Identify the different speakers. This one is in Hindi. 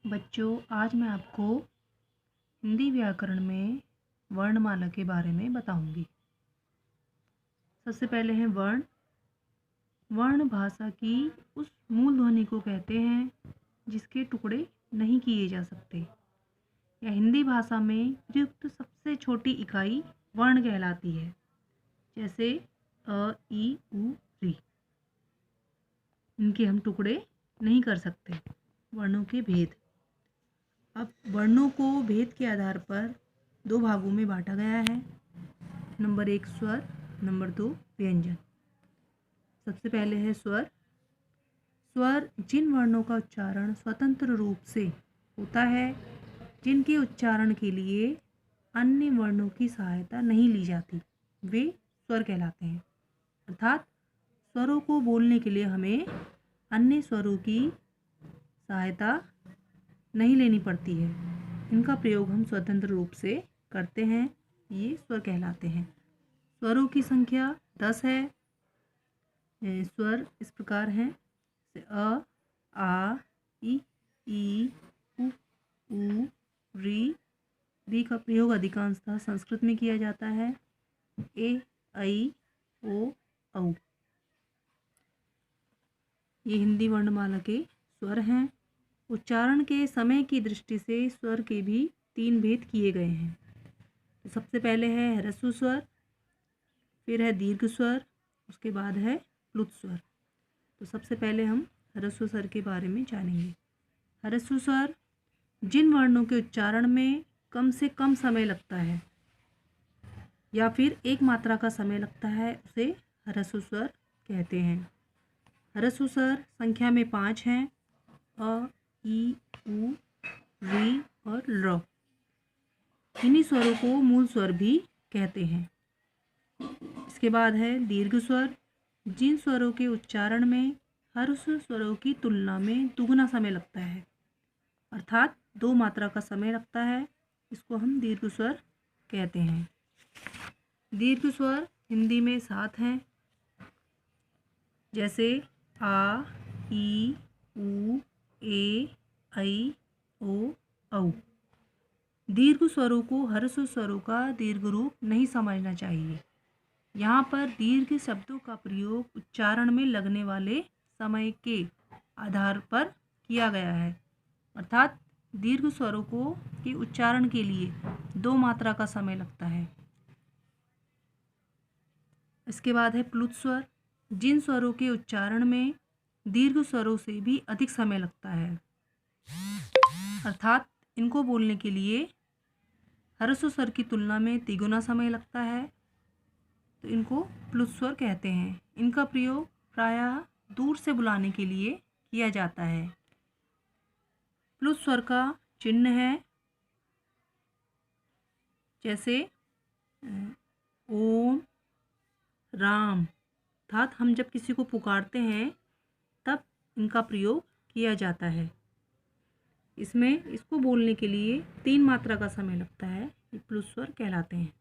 Speaker 1: बच्चों, आज मैं आपको हिंदी व्याकरण में वर्णमाला के बारे में बताऊंगी। सबसे पहले है वर्ण। वर्ण भाषा की उस मूल ध्वनि को कहते हैं जिसके टुकड़े नहीं किए जा सकते। या हिंदी भाषा में प्रयुक्त सबसे छोटी इकाई वर्ण कहलाती है, जैसे अ, ई, उ, री। इनके हम टुकड़े नहीं कर सकते। वर्णों के भेद। अब वर्णों को भेद के आधार पर दो भागों में बांटा गया है। नंबर 1 स्वर, नंबर 2 व्यंजन। सबसे पहले है स्वर। स्वर जिन वर्णों का उच्चारण स्वतंत्र रूप से होता है, जिनके उच्चारण के लिए अन्य वर्णों की सहायता नहीं ली जाती, वे स्वर कहलाते हैं। अर्थात स्वरों को बोलने के लिए हमें अन्य स्वरों की सहायता नहीं लेनी पड़ती है। इनका प्रयोग हम स्वतंत्र रूप से करते हैं, ये स्वर कहलाते हैं। स्वरों की संख्या 10 है। स्वर इस प्रकार हैं: अ, आ, ई, उ, री का प्रयोग अधिकांशतः संस्कृत में किया जाता है। ए, ऐ, ओ, औ। ये हिंदी वर्णमाला के स्वर हैं। उच्चारण के समय की दृष्टि से स्वर के भी 3 भेद किए गए हैं। तो सबसे पहले है ह्रस्व स्वर, फिर है दीर्घ स्वर, उसके बाद है प्लुत स्वर। तो सबसे पहले हम ह्रस्व स्वर के बारे में जानेंगे। ह्रस्व स्वर जिन वर्णों के उच्चारण में कम से कम समय लगता है या फिर एक मात्रा का समय लगता है, उसे ह्रस्व स्वर कहते हैं। ह्रस्व स्वर संख्या में 5 हैं: अ, ई, उ, री और र। इन्हीं स्वरों को मूल स्वर भी कहते हैं। इसके बाद है दीर्घ स्वर। जिन स्वरों के उच्चारण में ह्रस्व स्वरों की तुलना में दुगना समय लगता है, अर्थात 2 मात्रा का समय लगता है, इसको हम दीर्घ स्वर कहते हैं। दीर्घ स्वर हिंदी में 7 हैं, जैसे आ, ई, उ, ए, ऐ, ओ, औ। दीर्घ स्वरों को ह्रस्व स्वरों का दीर्घ रूप नहीं समझना चाहिए। यहाँ पर दीर्घ शब्दों का प्रयोग उच्चारण में लगने वाले समय के आधार पर किया गया है, अर्थात दीर्घ स्वरों के उच्चारण के लिए 2 मात्रा का समय लगता है। इसके बाद है प्लुत स्वर। जिन स्वरों के उच्चारण में दीर्घ स्वरों से भी अधिक समय लगता है, अर्थात इनको बोलने के लिए ह्रस्व स्वर की तुलना में तिगुना समय लगता है, तो इनको प्लुत स्वर कहते हैं। इनका प्रयोग प्रायः दूर से बुलाने के लिए किया जाता है। प्लुत स्वर का चिन्ह है, जैसे ओम, राम। अर्थात हम जब किसी को पुकारते हैं तब इनका प्रयोग किया जाता है। इसको बोलने के लिए 3 मात्रा का समय लगता है। ये प्लुत स्वर कहलाते हैं।